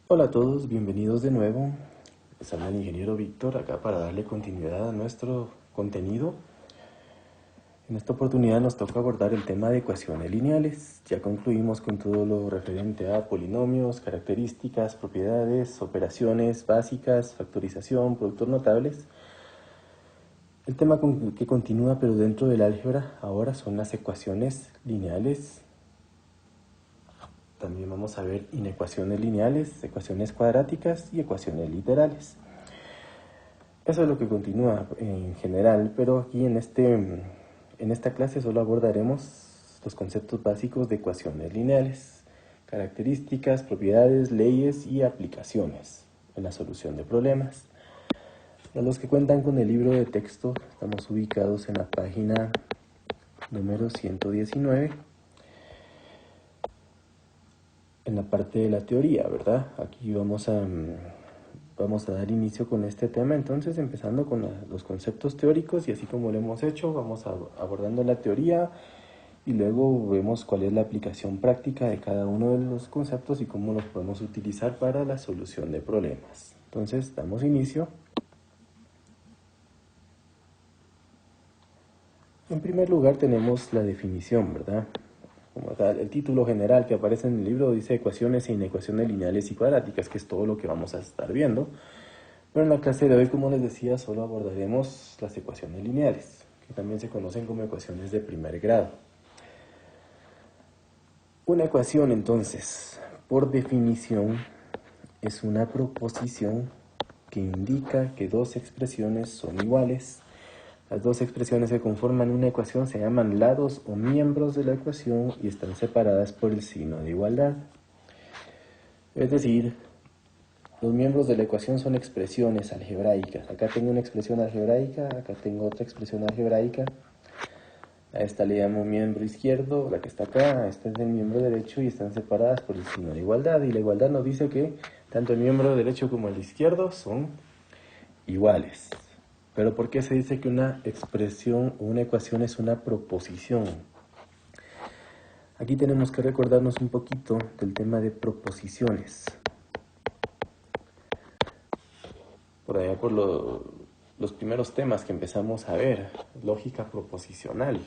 Hola a todos, bienvenidos de nuevo. Les habla el ingeniero Víctor acá para darle continuidad a nuestro contenido. En esta oportunidad nos toca abordar el tema de ecuaciones lineales. Ya concluimos con todo lo referente a polinomios, características, propiedades, operaciones básicas, factorización, productos notables. El tema que continúa pero dentro del álgebra ahora son las ecuaciones lineales. También vamos a ver inecuaciones lineales, ecuaciones cuadráticas y ecuaciones literales. Eso es lo que continúa en general, pero aquí en esta clase solo abordaremos los conceptos básicos de ecuaciones lineales, características, propiedades, leyes y aplicaciones en la solución de problemas. Para los que cuentan con el libro de texto, estamos ubicados en la página número 119. En la parte de la teoría, ¿verdad? Aquí vamos a dar inicio con este tema, entonces empezando con los conceptos teóricos y así como lo hemos hecho, vamos abordando la teoría y luego vemos cuál es la aplicación práctica de cada uno de los conceptos y cómo los podemos utilizar para la solución de problemas. Entonces, damos inicio. En primer lugar tenemos la definición, ¿verdad? Como tal, el título general que aparece en el libro dice ecuaciones e inecuaciones lineales y cuadráticas, que es todo lo que vamos a estar viendo. Pero en la clase de hoy, como les decía, solo abordaremos las ecuaciones lineales, que también se conocen como ecuaciones de primer grado. Una ecuación, entonces, por definición, es una proposición que indica que dos expresiones son iguales. Las dos expresiones que conforman una ecuación se llaman lados o miembros de la ecuación y están separadas por el signo de igualdad. Es decir, los miembros de la ecuación son expresiones algebraicas. Acá tengo una expresión algebraica, acá tengo otra expresión algebraica. A esta le llamo miembro izquierdo, la que está acá, a esta es el miembro derecho y están separadas por el signo de igualdad. Y la igualdad nos dice que tanto el miembro derecho como el izquierdo son iguales. Pero ¿por qué se dice que una expresión o una ecuación es una proposición? Aquí tenemos que recordarnos un poquito del tema de proposiciones. Por allá por los primeros temas que empezamos a ver, lógica proposicional.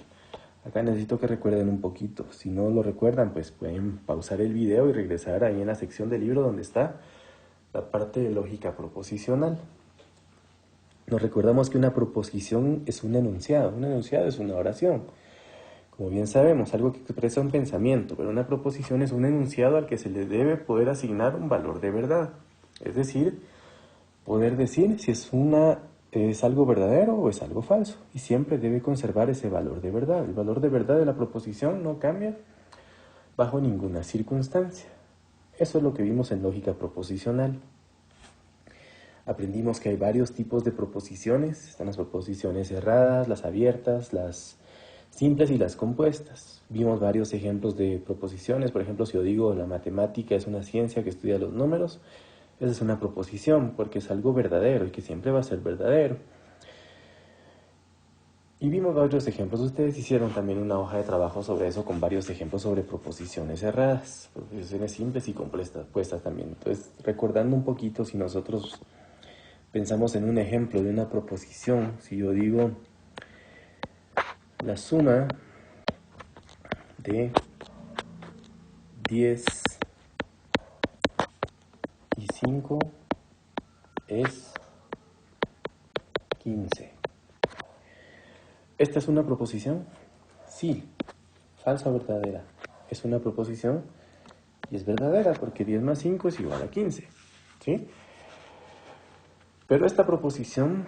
Acá necesito que recuerden un poquito. Si no lo recuerdan, pues pueden pausar el video y regresar ahí en la sección del libro donde está la parte de lógica proposicional. Nos recordamos que una proposición es un enunciado es una oración. Como bien sabemos, algo que expresa un pensamiento, pero una proposición es un enunciado al que se le debe poder asignar un valor de verdad. Es decir, poder decir si es algo verdadero o es algo falso. Y siempre debe conservar ese valor de verdad. El valor de verdad de la proposición no cambia bajo ninguna circunstancia. Eso es lo que vimos en lógica proposicional. Aprendimos que hay varios tipos de proposiciones. Están las proposiciones cerradas, las abiertas, las simples y las compuestas. Vimos varios ejemplos de proposiciones. Por ejemplo, si yo digo la matemática es una ciencia que estudia los números, esa es una proposición porque es algo verdadero y que siempre va a ser verdadero. Y vimos varios ejemplos. Ustedes hicieron también una hoja de trabajo sobre eso con varios ejemplos sobre proposiciones cerradas, proposiciones simples y compuestas también. Entonces, recordando un poquito, si nosotros pensamos en un ejemplo de una proposición, si yo digo la suma de 10 y 5 es 15. ¿Esta es una proposición? Sí. ¿Falsa o verdadera? Es una proposición y es verdadera porque 10 más 5 es igual a 15. ¿Sí? Pero esta proposición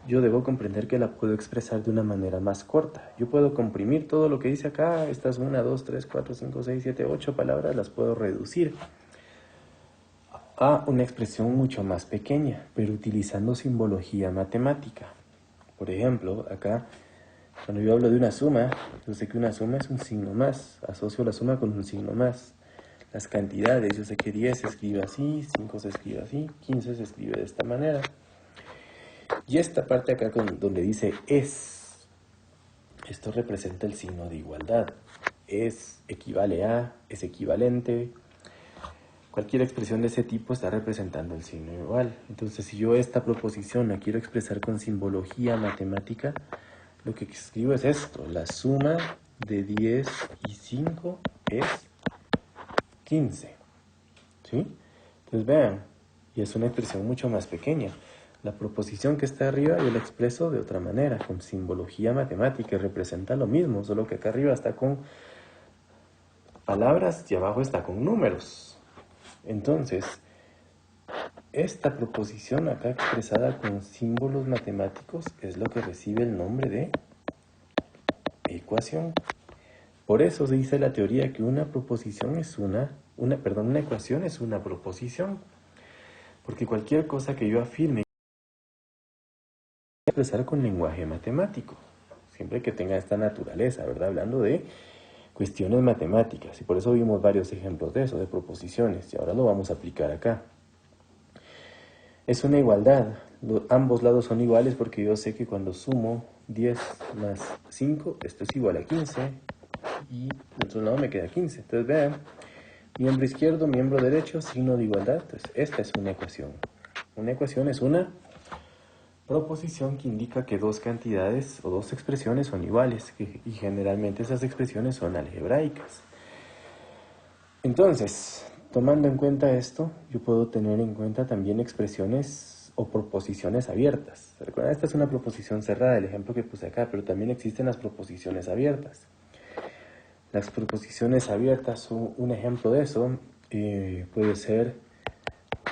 yo debo comprender que la puedo expresar de una manera más corta. Yo puedo comprimir todo lo que dice acá, estas 1, 2, 3, 4, 5, 6, 7, 8 palabras, las puedo reducir a una expresión mucho más pequeña, pero utilizando simbología matemática. Por ejemplo, acá, cuando yo hablo de una suma, yo sé que una suma es un signo más, asocio la suma con un signo más. Las cantidades, yo sé que 10 se escribe así, 5 se escribe así, 15 se escribe de esta manera. Y esta parte acá donde dice es, esto representa el signo de igualdad. Es equivale a, es equivalente. Cualquier expresión de ese tipo está representando el signo igual. Entonces, si yo esta proposición la quiero expresar con simbología matemática, lo que escribo es esto: la suma de 10 y 5 es 15. ¿Sí? Entonces vean, y es una expresión mucho más pequeña. La proposición que está arriba yo la expreso de otra manera, con simbología matemática, y representa lo mismo, solo que acá arriba está con palabras y abajo está con números. Entonces, esta proposición acá expresada con símbolos matemáticos es lo que recibe el nombre de ecuación. Por eso se dice la teoría que una proposición es una ecuación es una proposición. Porque cualquier cosa que yo afirme expresar con lenguaje matemático, siempre que tenga esta naturaleza, ¿verdad? Hablando de cuestiones matemáticas, y por eso vimos varios ejemplos de eso, de proposiciones, y ahora lo vamos a aplicar acá. Es una igualdad, ambos lados son iguales porque yo sé que cuando sumo 10 más 5, esto es igual a 15, y del otro lado me queda 15. Entonces vean, miembro izquierdo, miembro derecho, signo de igualdad. Entonces esta es una ecuación. Una ecuación es una proposición que indica que dos cantidades o dos expresiones son iguales, y generalmente esas expresiones son algebraicas. Entonces, tomando en cuenta esto, yo puedo tener en cuenta también expresiones o proposiciones abiertas. Recuerda, esta es una proposición cerrada, el ejemplo que puse acá, pero también existen las proposiciones abiertas. Las proposiciones abiertas, un ejemplo de eso puede ser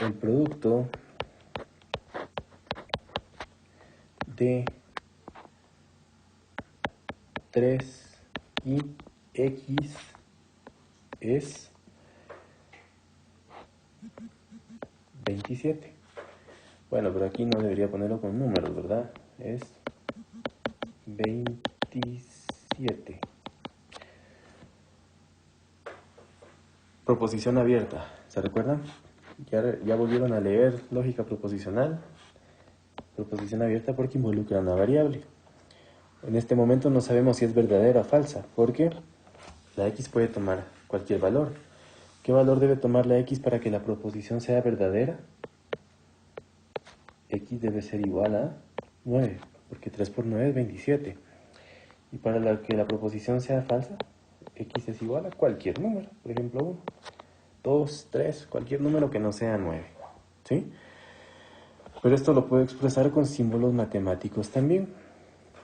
el producto de 3 y x es 27. Bueno, pero aquí no debería ponerlo con números, ¿verdad? Es 27. Proposición abierta, ¿se recuerdan? Ya volvieron a leer lógica proposicional. Proposición abierta porque involucra una variable. En este momento no sabemos si es verdadera o falsa, porque la x puede tomar cualquier valor. ¿Qué valor debe tomar la x para que la proposición sea verdadera? X debe ser igual a 9, porque 3 por 9 es 27. Y para que la proposición sea falsa, x es igual a cualquier número, por ejemplo 1, 2, 3, cualquier número que no sea 9. ¿Sí? Pero esto lo puedo expresar con símbolos matemáticos también.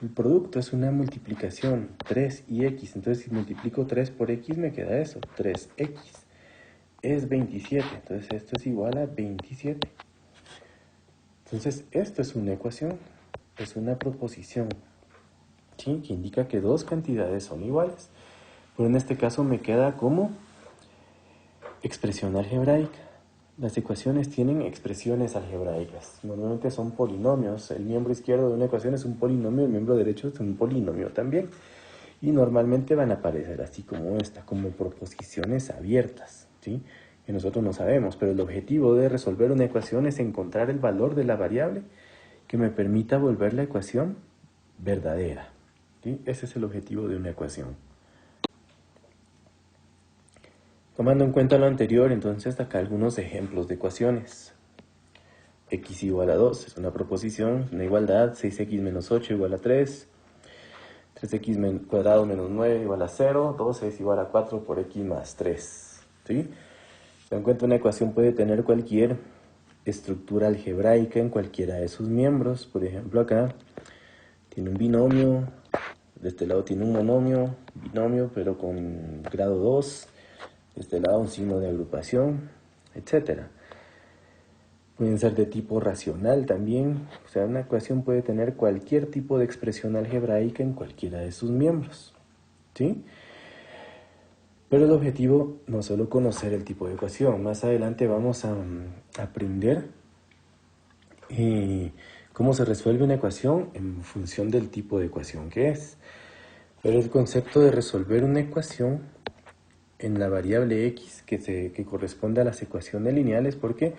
El producto es una multiplicación, 3 y x. Entonces, si multiplico 3 por x, me queda eso, 3x. Es 27, entonces esto es igual a 27. Entonces, esto es una ecuación, es una proposición, ¿sí? Que indica que dos cantidades son iguales. Pero en este caso me queda como expresión algebraica. Las ecuaciones tienen expresiones algebraicas. Normalmente son polinomios. El miembro izquierdo de una ecuación es un polinomio, el miembro derecho es un polinomio también. Y normalmente van a aparecer así como esta, como proposiciones abiertas, ¿sí? Que nosotros no sabemos, pero el objetivo de resolver una ecuación es encontrar el valor de la variable que me permita volver la ecuación verdadera, ¿sí? Ese es el objetivo de una ecuación. Tomando en cuenta lo anterior, entonces acá algunos ejemplos de ecuaciones. X igual a 2 es una proposición, una igualdad. 6x menos 8 igual a 3. 3x cuadrado menos 9 igual a 0. 12 es igual a 4 por x más 3. ¿Sí? Se en cuenta una ecuación puede tener cualquier estructura algebraica en cualquiera de sus miembros. Por ejemplo, acá tiene un binomio. De este lado tiene un monomio, binomio, pero con grado 2. De este lado un signo de agrupación, etc. Pueden ser de tipo racional también. O sea, una ecuación puede tener cualquier tipo de expresión algebraica en cualquiera de sus miembros, ¿sí? Pero el objetivo no es solo conocer el tipo de ecuación. Más adelante vamos a aprender cómo se resuelve una ecuación en función del tipo de ecuación que es. Pero el concepto de resolver una ecuación en la variable x que corresponde a las ecuaciones lineales, porque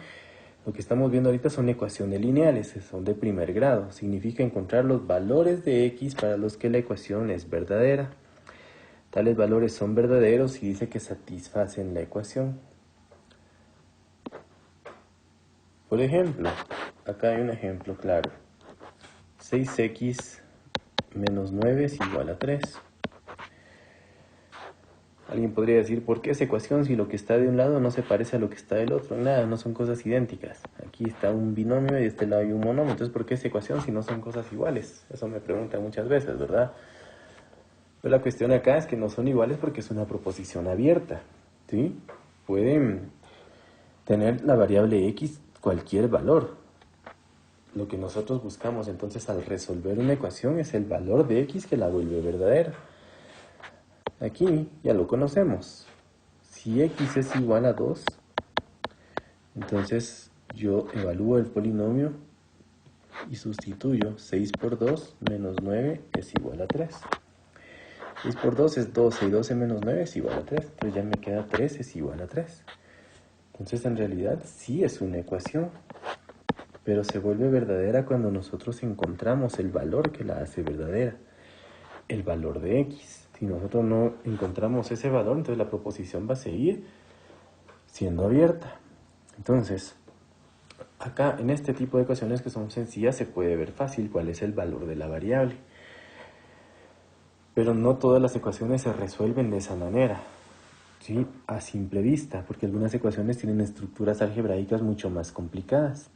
lo que estamos viendo ahorita son ecuaciones lineales, son de primer grado. Significa encontrar los valores de x para los que la ecuación es verdadera. Tales valores son verdaderos y dice que satisfacen la ecuación. Por ejemplo, acá hay un ejemplo claro. 6x menos 9 es igual a 3. Alguien podría decir, ¿por qué esa ecuación si lo que está de un lado no se parece a lo que está del otro? Nada, no son cosas idénticas. Aquí está un binomio y de este lado hay un monomio. Entonces, ¿por qué esa ecuación si no son cosas iguales? Eso me preguntan muchas veces, ¿verdad? Pero la cuestión acá es que no son iguales porque es una proposición abierta, ¿sí? Pueden tener la variable x cualquier valor. Lo que nosotros buscamos entonces al resolver una ecuación es el valor de x que la vuelve verdadera. Aquí ya lo conocemos. Si x es igual a 2, entonces yo evalúo el polinomio y sustituyo 6 por 2 menos 9 es igual a 3. 6 por 2 es 12 y 12 menos 9 es igual a 3. Entonces ya me queda 3 es igual a 3. Entonces en realidad sí es una ecuación, pero se vuelve verdadera cuando nosotros encontramos el valor que la hace verdadera, el valor de x. Si nosotros no encontramos ese valor, entonces la proposición va a seguir siendo abierta. Entonces, acá en este tipo de ecuaciones que son sencillas se puede ver fácil cuál es el valor de la variable. Pero no todas las ecuaciones se resuelven de esa manera, ¿sí? A simple vista, porque algunas ecuaciones tienen estructuras algebraicas mucho más complicadas.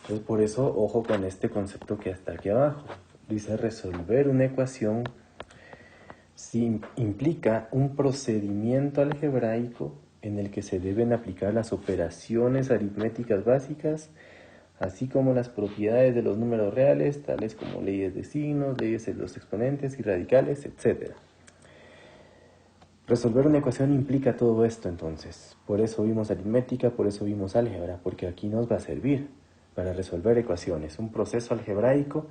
Entonces, por eso, ojo con este concepto que está aquí abajo. Dice resolver una ecuación sí implica un procedimiento algebraico en el que se deben aplicar las operaciones aritméticas básicas, así como las propiedades de los números reales, tales como leyes de signos, leyes de los exponentes y radicales, etc. Resolver una ecuación implica todo esto entonces. Por eso vimos aritmética, por eso vimos álgebra, porque aquí nos va a servir para resolver ecuaciones. Un proceso algebraico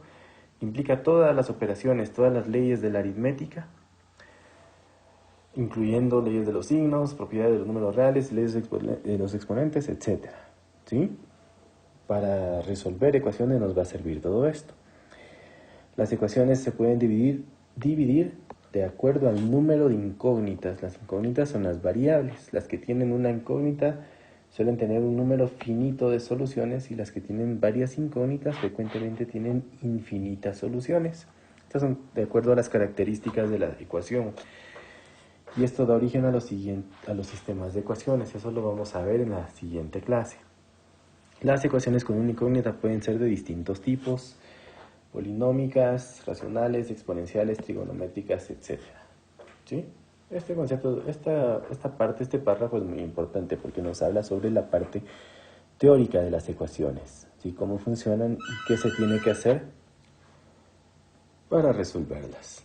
implica todas las operaciones, todas las leyes de la aritmética, incluyendo leyes de los signos, propiedades de los números reales, leyes de los exponentes, etc. ¿Sí? Para resolver ecuaciones nos va a servir todo esto. Las ecuaciones se pueden dividir de acuerdo al número de incógnitas. Las incógnitas son las variables. Las que tienen una incógnita suelen tener un número finito de soluciones y las que tienen varias incógnitas frecuentemente tienen infinitas soluciones. Estas son de acuerdo a las características de la ecuación. Y esto da origen a los sistemas de ecuaciones. Eso lo vamos a ver en la siguiente clase. Las ecuaciones con una incógnita pueden ser de distintos tipos: polinómicas, racionales, exponenciales, trigonométricas, etc. ¿Sí? Este concepto, esta parte, este párrafo es muy importante porque nos habla sobre la parte teórica de las ecuaciones, ¿sí? Cómo funcionan y qué se tiene que hacer para resolverlas.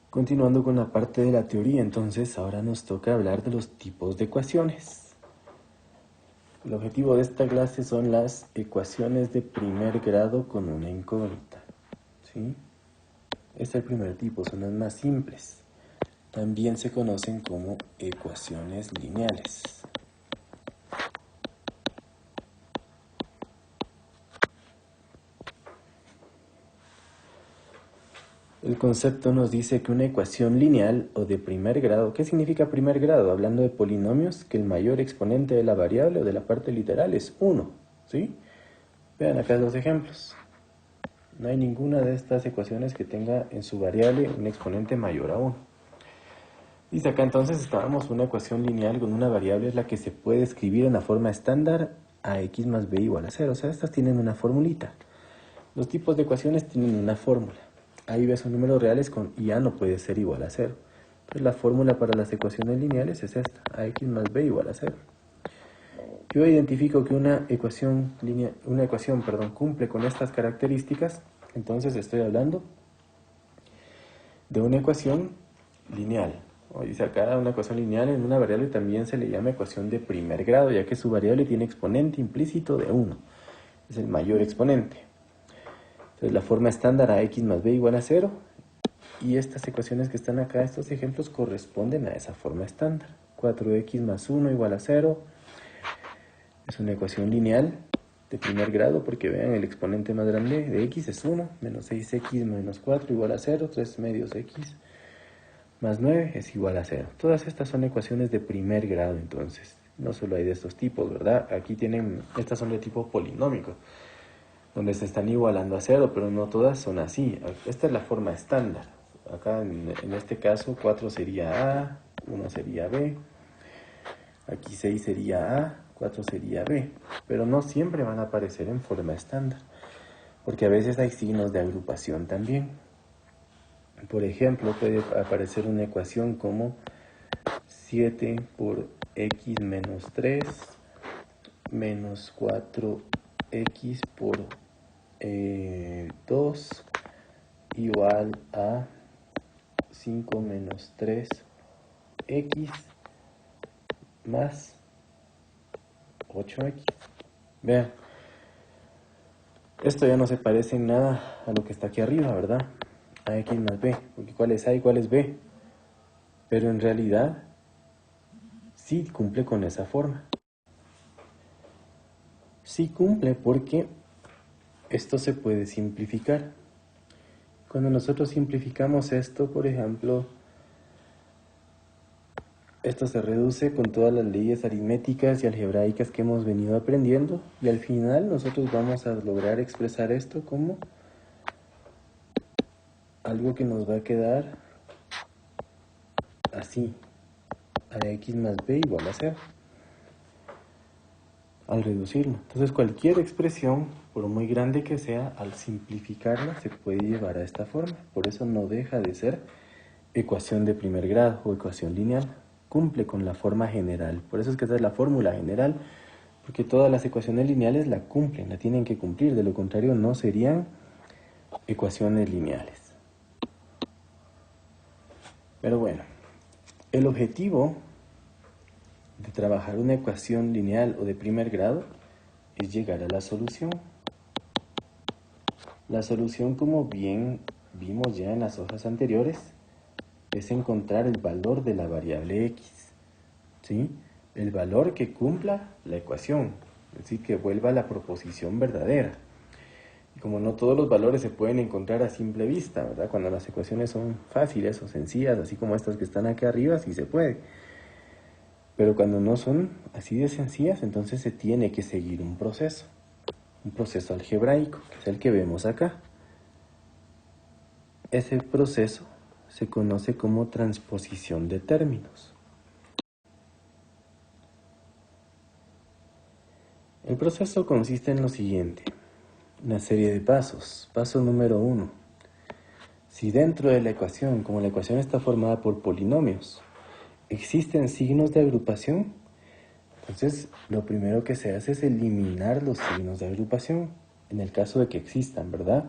Continuando con la parte de la teoría, entonces ahora nos toca hablar de los tipos de ecuaciones. El objetivo de esta clase son las ecuaciones de primer grado con una incógnita, ¿sí? Este es el primer tipo, son las más simples. También se conocen como ecuaciones lineales. El concepto nos dice que una ecuación lineal o de primer grado, ¿qué significa primer grado? Hablando de polinomios, que el mayor exponente de la variable o de la parte literal es 1, ¿sí? Vean acá los ejemplos. No hay ninguna de estas ecuaciones que tenga en su variable un exponente mayor a 1. Dice acá entonces estábamos una ecuación lineal con una variable es la que se puede escribir en la forma estándar ax más b igual a 0. O sea, estas tienen una formulita. Los tipos de ecuaciones tienen una fórmula. Ahí ves son números reales y a no puede ser igual a 0. Entonces la fórmula para las ecuaciones lineales es esta, ax más b igual a 0. Yo identifico que una ecuación cumple con estas características, entonces estoy hablando de una ecuación lineal. O dice acá una ecuación lineal en una variable también se le llama ecuación de primer grado, ya que su variable tiene exponente implícito de 1. Es el mayor exponente. Entonces la forma estándar ax más b igual a 0. Y estas ecuaciones que están acá, estos ejemplos corresponden a esa forma estándar. 4x más 1 igual a 0. Es una ecuación lineal de primer grado porque vean el exponente más grande de x es 1. Menos 6x menos 4 igual a 0. 3 medios x más 9 es igual a 0. Todas estas son ecuaciones de primer grado entonces. No solo hay de estos tipos, ¿verdad? Aquí tienen, estas son de tipo polinómico, donde se están igualando a cero, pero no todas son así. Esta es la forma estándar. Acá en este caso 4 sería A, 1 sería B, aquí 6 sería A, 4 sería B, pero no siempre van a aparecer en forma estándar, porque a veces hay signos de agrupación también. Por ejemplo, puede aparecer una ecuación como 7 por x menos 3 menos 4x por 2 igual a 5 menos 3x más 8x. Vean, esto ya no se parece en nada a lo que está aquí arriba, ¿verdad? A x más b, porque ¿cuál es a y cuál es b? Pero en realidad sí cumple con esa forma. Sí cumple porque esto se puede simplificar. Cuando nosotros simplificamos esto, por ejemplo, esto se reduce con todas las leyes aritméticas y algebraicas que hemos venido aprendiendo, y al final nosotros vamos a lograr expresar esto como algo que nos va a quedar así: a x más b igual a 0 al reducirlo. Entonces cualquier expresión, por muy grande que sea, al simplificarla se puede llevar a esta forma. Por eso no deja de ser ecuación de primer grado o ecuación lineal. Cumple con la forma general. Por eso es que esta es la fórmula general, porque todas las ecuaciones lineales la cumplen, la tienen que cumplir. De lo contrario no serían ecuaciones lineales. Pero bueno, el objetivo de trabajar una ecuación lineal o de primer grado es llegar a la solución. La solución, como bien vimos ya en las hojas anteriores, es encontrar el valor de la variable x, ¿sí? El valor que cumpla la ecuación, es decir, que vuelva a la proposición verdadera. Y como no todos los valores se pueden encontrar a simple vista, ¿verdad? Cuando las ecuaciones son fáciles o sencillas, así como estas que están aquí arriba, sí se puede. Pero cuando no son así de sencillas, entonces se tiene que seguir un proceso algebraico, que es el que vemos acá. Ese proceso se conoce como transposición de términos. El proceso consiste en lo siguiente: una serie de pasos. Paso número 1. Si dentro de la ecuación, como la ecuación está formada por polinomios, existen signos de agrupación, entonces lo primero que se hace es eliminar los signos de agrupación, en el caso de que existan, ¿verdad?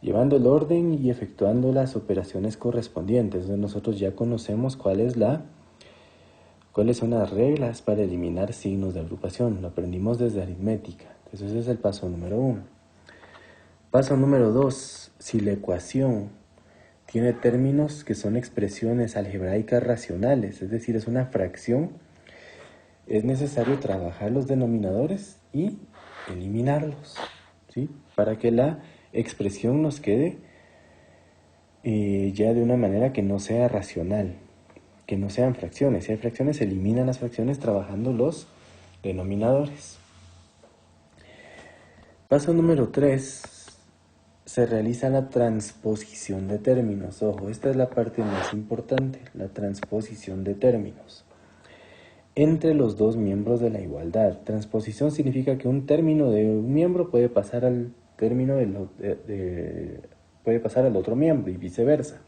Llevando el orden y efectuando las operaciones correspondientes. Entonces nosotros ya conocemos cuáles son las reglas para eliminar signos de agrupación. Lo aprendimos desde aritmética. Entonces ese es el paso número 1. Paso número 2. Si la ecuación tiene términos que son expresiones algebraicas racionales, es decir, es una fracción, es necesario trabajar los denominadores y eliminarlos, ¿sí? Para que la expresión nos quede ya de una manera que no sea racional, que no sean fracciones. Si hay fracciones, se eliminan las fracciones trabajando los denominadores. Paso número 3. Se realiza la transposición de términos. Ojo, esta es la parte más importante, la transposición de términos entre los dos miembros de la igualdad. Transposición significa que un término de un miembro puede pasar al término puede pasar al otro miembro y viceversa.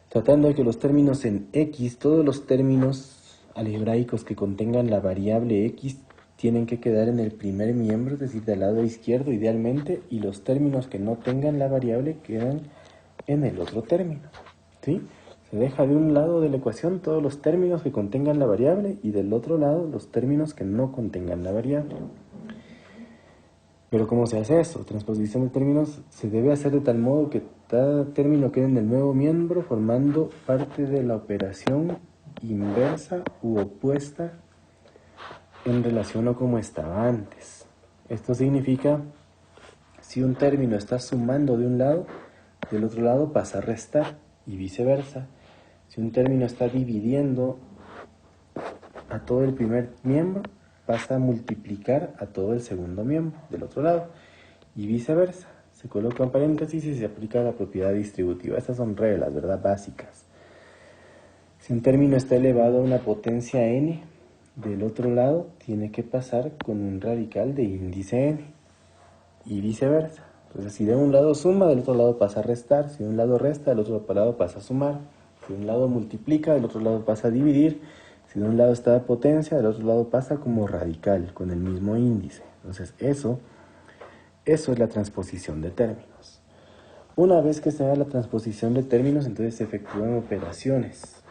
Tratando de que los términos en X, todos los términos algebraicos que contengan la variable X tienen que quedar en el primer miembro, es decir, del lado izquierdo idealmente, y los términos que no tengan la variable quedan en el otro término, ¿sí? Se deja de un lado de la ecuación todos los términos que contengan la variable y del otro lado los términos que no contengan la variable. Pero ¿cómo se hace eso? Transposición de términos se debe hacer de tal modo que cada término quede en el nuevo miembro formando parte de la operación inversa u opuesta en relación a como estaba antes. Esto significa, si un término está sumando de un lado, del otro lado pasa a restar y viceversa. Si un término está dividiendo a todo el primer miembro, pasa a multiplicar a todo el segundo miembro del otro lado. Y viceversa. Se coloca un paréntesis y se aplica la propiedad distributiva. Estas son reglas, ¿verdad? Básicas. Si un término está elevado a una potencia n, del otro lado tiene que pasar con un radical de índice n. Y viceversa. Entonces, si de un lado suma, del otro lado pasa a restar. Si de un lado resta, del otro lado pasa a sumar. Si de un lado multiplica, del otro lado pasa a dividir. Si de un lado está a potencia, del otro lado pasa como radical, con el mismo índice. Entonces, eso es la transposición de términos. Una vez que se da la transposición de términos, entonces se efectúan operaciones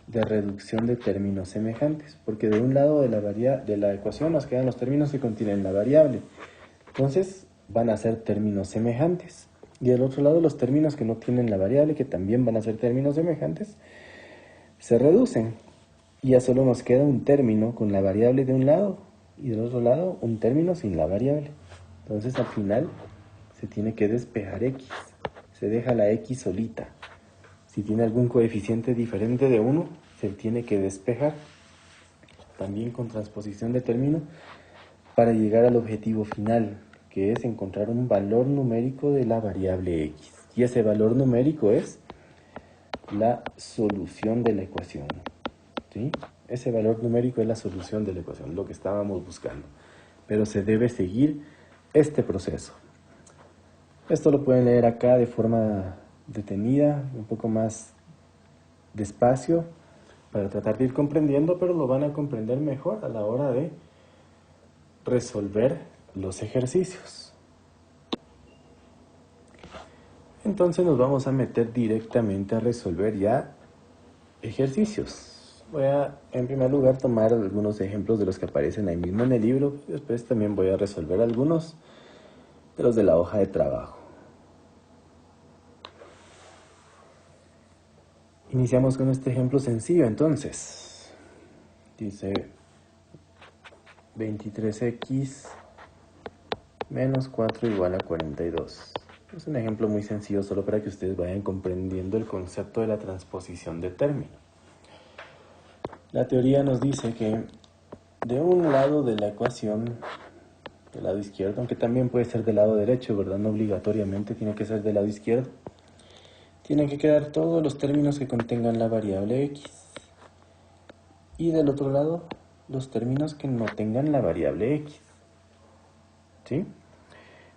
de reducción de términos semejantes, porque de un lado de la ecuación nos quedan los términos que contienen la variable. Entonces van a ser términos semejantes. Y del otro lado los términos que no tienen la variable, que también van a ser términos semejantes, se reducen. Y ya solo nos queda un término con la variable de un lado y del otro lado un término sin la variable. Entonces al final se tiene que despejar x. Se deja la x solita. Si tiene algún coeficiente diferente de 1, se tiene que despejar. También con transposición de término para llegar al objetivo final, que es encontrar un valor numérico de la variable x. Y ese valor numérico es la solución de la ecuación. ¿Sí? Ese valor numérico es la solución de la ecuación, lo que estábamos buscando. Pero se debe seguir este proceso. Esto lo pueden leer acá de forma detenida, un poco más despacio, para tratar de ir comprendiendo, pero lo van a comprender mejor a la hora de resolver los ejercicios. Entonces nos vamos a meter directamente a resolver ya ejercicios. Voy a, en primer lugar, tomar algunos ejemplos de los que aparecen ahí mismo en el libro. Después también voy a resolver algunos de los de la hoja de trabajo. Iniciamos con este ejemplo sencillo, entonces. Dice 23x menos 4 igual a 42. Es un ejemplo muy sencillo, solo para que ustedes vayan comprendiendo el concepto de la transposición de término. La teoría nos dice que de un lado de la ecuación, del lado izquierdo, aunque también puede ser del lado derecho, ¿verdad? No obligatoriamente tiene que ser del lado izquierdo. Tienen que quedar todos los términos que contengan la variable x. Y del otro lado, los términos que no tengan la variable x. ¿Sí?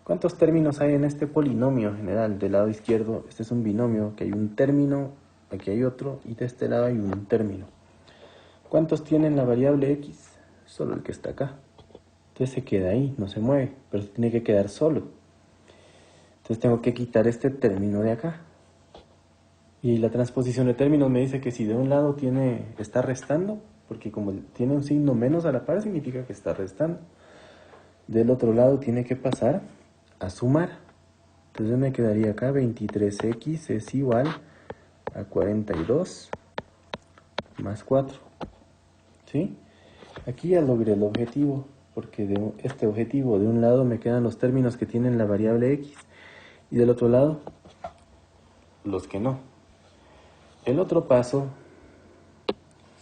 ¿Cuántos términos hay en este polinomio general del lado izquierdo? Este es un binomio, que hay un término, aquí hay otro, y de este lado hay un término. ¿Cuántos tienen la variable x? Solo el que está acá. Entonces se queda ahí, no se mueve, pero se tiene que quedar solo. Entonces tengo que quitar este término de acá. Y la transposición de términos me dice que si de un lado está restando, porque como tiene un signo menos a la par, significa que está restando. Del otro lado tiene que pasar a sumar. Entonces me quedaría acá 23x es igual a 42 más 4. ¿Sí? Aquí ya logré el objetivo, porque de este objetivo de un lado me quedan los términos que tienen la variable x y del otro lado los que no. El otro paso,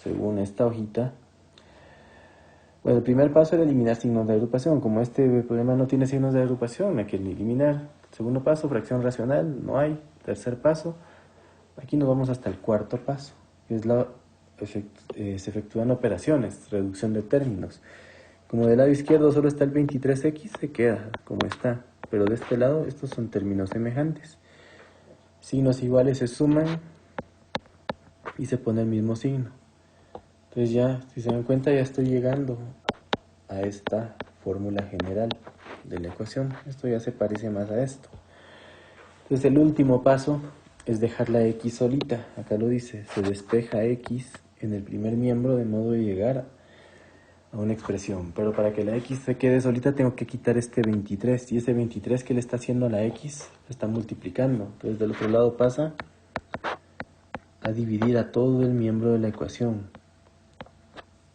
según esta hojita, bueno, el primer paso era eliminar signos de agrupación. Como este problema no tiene signos de agrupación, hay que eliminar. Segundo paso, fracción racional, no hay. Tercer paso, aquí nos vamos hasta el cuarto paso, que es se efectúan operaciones, reducción de términos. Como del lado izquierdo solo está el 23x, se queda como está. Pero de este lado, estos son términos semejantes. Signos iguales se suman y se pone el mismo signo. Entonces ya, si se dan cuenta, ya estoy llegando a esta fórmula general de la ecuación. Esto ya se parece más a esto. Entonces el último paso es dejar la x solita. Acá lo dice, se despeja x en el primer miembro de modo de llegar a una expresión. Pero para que la x se quede solita tengo que quitar este 23. Y ese 23 que le está haciendo a la x, lo está multiplicando. Entonces del otro lado pasa a dividir a todo el miembro de la ecuación.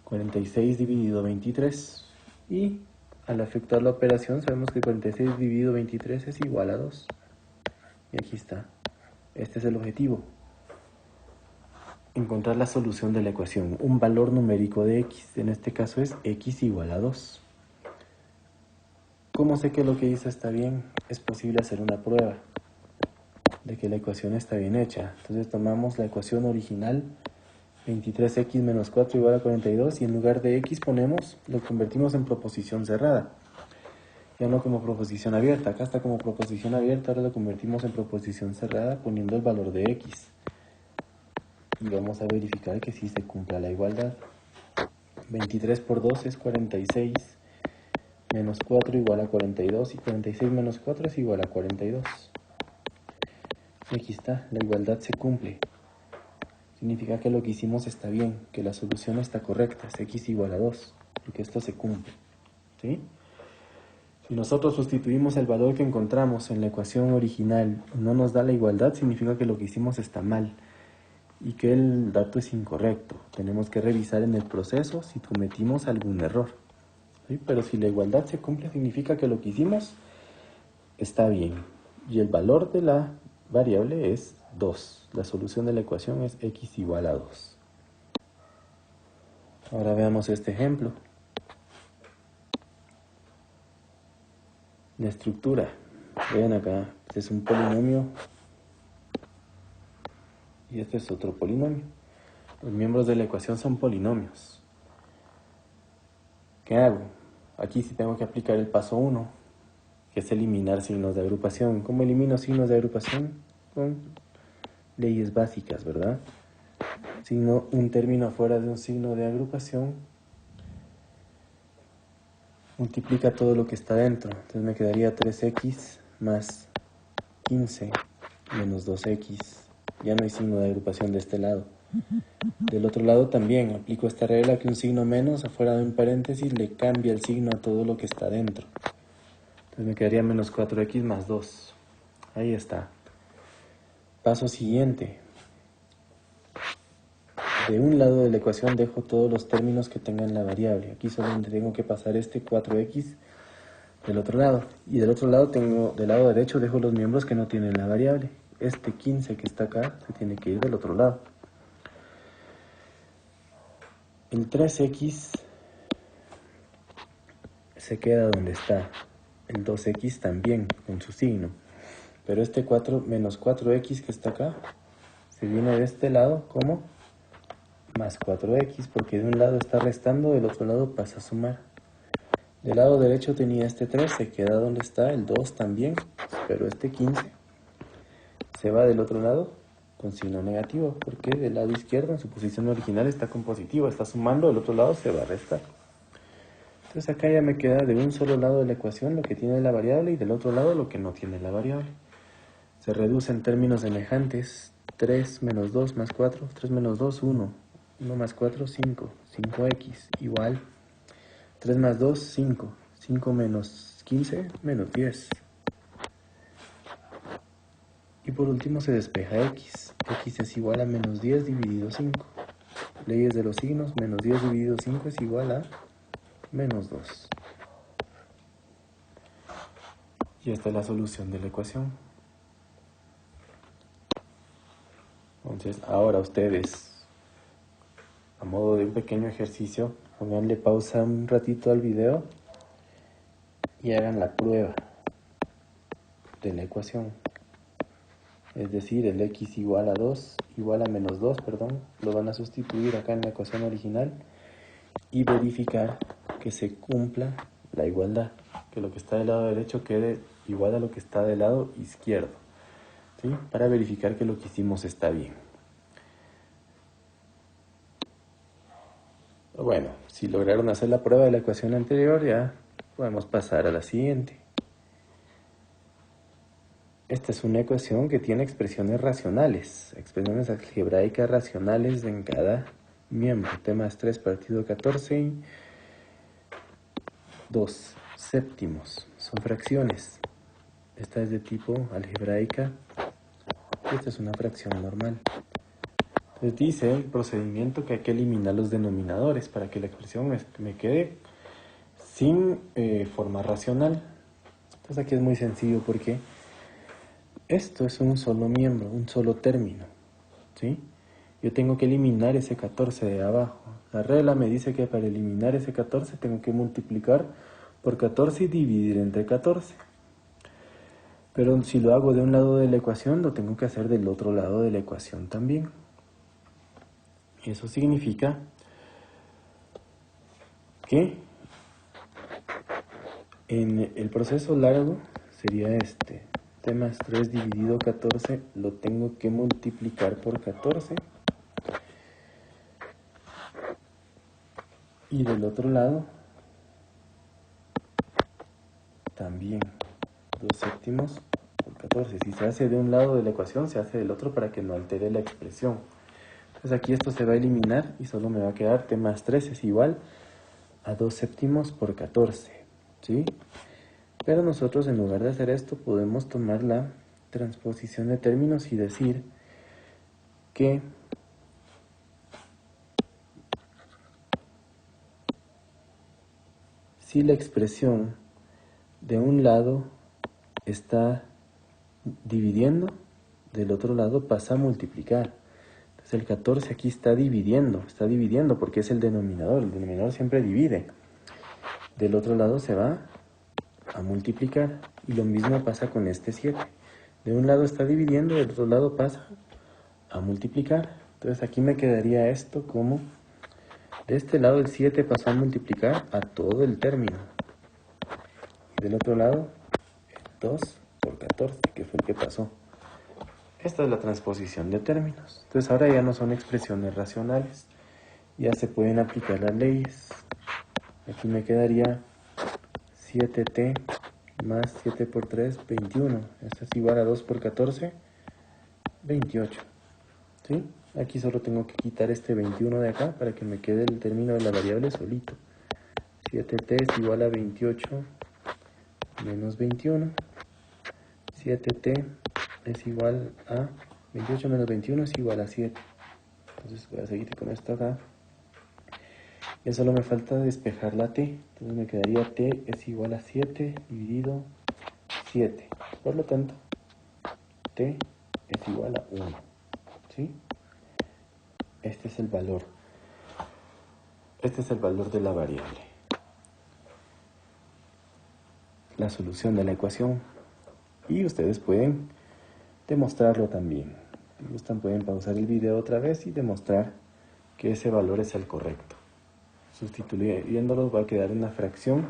46 dividido 23. Y al efectuar la operación sabemos que 46 dividido 23 es igual a 2. Y aquí está. Este es el objetivo. encontrar la solución de la ecuación, un valor numérico de x, en este caso es x igual a 2. ¿Cómo sé que lo que hice está bien? Es posible hacer una prueba de que la ecuación está bien hecha. Entonces tomamos la ecuación original, 23x menos 4 igual a 42, y en lugar de x lo convertimos en proposición cerrada. Ya no como proposición abierta, acá está como proposición abierta, ahora lo convertimos en proposición cerrada poniendo el valor de x. Y vamos a verificar que sí se cumpla la igualdad. 23 por 2 es 46, menos 4 igual a 42, y 46 menos 4 es igual a 42. Y aquí está, la igualdad se cumple. Significa que lo que hicimos está bien, que la solución está correcta, es x igual a 2, porque esto se cumple. ¿Sí? Si nosotros sustituimos el valor que encontramos en la ecuación original y no nos da la igualdad, significa que lo que hicimos está mal y que el dato es incorrecto. Tenemos que revisar en el proceso si cometimos algún error. ¿Sí? Pero si la igualdad se cumple, significa que lo que hicimos está bien. Y el valor de la variable es 2. La solución de la ecuación es x igual a 2. Ahora veamos este ejemplo. La estructura. Vean acá, este es un polinomio y este es otro polinomio. Los miembros de la ecuación son polinomios. ¿Qué hago? Aquí sí tengo que aplicar el paso 1, que es eliminar signos de agrupación. ¿Cómo elimino signos de agrupación? Con leyes básicas, ¿verdad? Un término fuera de un signo de agrupación multiplica todo lo que está dentro. Entonces me quedaría 3x más 15 menos 2x. Ya no hay signo de agrupación de este lado. Del otro lado también aplico esta regla que un signo menos afuera de un paréntesis le cambia el signo a todo lo que está dentro. Entonces me quedaría menos 4x más 2. Ahí está. Paso siguiente. De un lado de la ecuación dejo todos los términos que tengan la variable. Aquí solamente tengo que pasar este 4x del otro lado. Y del otro lado del lado derecho dejo los miembros que no tienen la variable. Este 15 que está acá se tiene que ir del otro lado. El 3x se queda donde está. El 2x también con su signo. Pero este 4 menos 4x que está acá se viene de este lado como más 4x, porque de un lado está restando, del otro lado pasa a sumar. Del lado derecho tenía este 3, se queda donde está, el 2 también, pero este 15 se va del otro lado con signo negativo, porque del lado izquierdo en su posición original está con positivo, está sumando, del otro lado se va a restar. Entonces acá ya me queda de un solo lado de la ecuación lo que tiene la variable y del otro lado lo que no tiene la variable. Se reduce en términos semejantes. 3 menos 2 más 4, 3 menos 2, 1. 1 más 4, 5. 5x igual. 3 más 2, 5. 5 menos 15, menos 10. Y por último se despeja x. X es igual a menos 10 dividido 5. Leyes de los signos, menos 10 dividido 5 es igual a menos 2. Y esta es la solución de la ecuación. Entonces, ahora ustedes, a modo de un pequeño ejercicio, pónganle pausa un ratito al video y hagan la prueba de la ecuación. Es decir, el x igual a 2, igual a menos 2, perdón, lo van a sustituir acá en la ecuación original y verificar que se cumpla la igualdad, que lo que está del lado derecho quede igual a lo que está del lado izquierdo, ¿sí? Para verificar que lo que hicimos está bien. Bueno, si lograron hacer la prueba de la ecuación anterior, ya podemos pasar a la siguiente. Esta es una ecuación que tiene expresiones racionales, expresiones algebraicas racionales en cada miembro. Temas 3, partido 14 y 2 séptimos. Son fracciones. Esta es de tipo algebraica. Esta es una fracción normal. Entonces dice el procedimiento que hay que eliminar los denominadores para que la expresión me quede sin forma racional. Entonces aquí es muy sencillo porque esto es un solo miembro, un solo término, ¿sí? yo tengo que eliminar ese 14 de abajo. La regla me dice que para eliminar ese 14 tengo que multiplicar por 14 y dividir entre 14. Pero si lo hago de un lado de la ecuación, lo tengo que hacer del otro lado de la ecuación también. Eso significa que en el proceso largo sería este. T más 3 dividido 14 lo tengo que multiplicar por 14. Y del otro lado también 2 séptimos por 14. Si se hace de un lado de la ecuación, se hace del otro para que no altere la expresión. Entonces aquí esto se va a eliminar y solo me va a quedar t más 3 es igual a 2 séptimos por 14. ¿Sí? Pero nosotros en lugar de hacer esto podemos tomar la transposición de términos y decir que si la expresión de un lado está dividiendo, del otro lado pasa a multiplicar. Entonces el 14 aquí está dividiendo porque es el denominador siempre divide. Del otro lado se va a multiplicar y lo mismo pasa con este 7. De un lado está dividiendo, del otro lado pasa a multiplicar. Entonces aquí me quedaría esto como, de este lado el 7 pasó a multiplicar a todo el término. Y del otro lado, 2 por 14, que fue el que pasó. Esta es la transposición de términos. Entonces ahora ya no son expresiones racionales. Ya se pueden aplicar las leyes. Aquí me quedaría 7t más 7 por 3, 21. Esto es igual a 2 por 14, 28. ¿Sí? Aquí solo tengo que quitar este 21 de acá para que me quede el término de la variable solito. 7t es igual a 28 menos 21. 7t es igual a 28 menos 21 es igual a 7. Entonces voy a seguir con esto acá. Ya solo me falta despejar la t. Entonces me quedaría t es igual a 7 dividido 7. Por lo tanto, t es igual a 1. ¿Sí? Este es el valor. Este es el valor de la variable. La solución de la ecuación. Y ustedes pueden demostrarlo también. Si gustan pueden pausar el video otra vez y demostrar que ese valor es el correcto. Sustituyéndolos va a quedar una fracción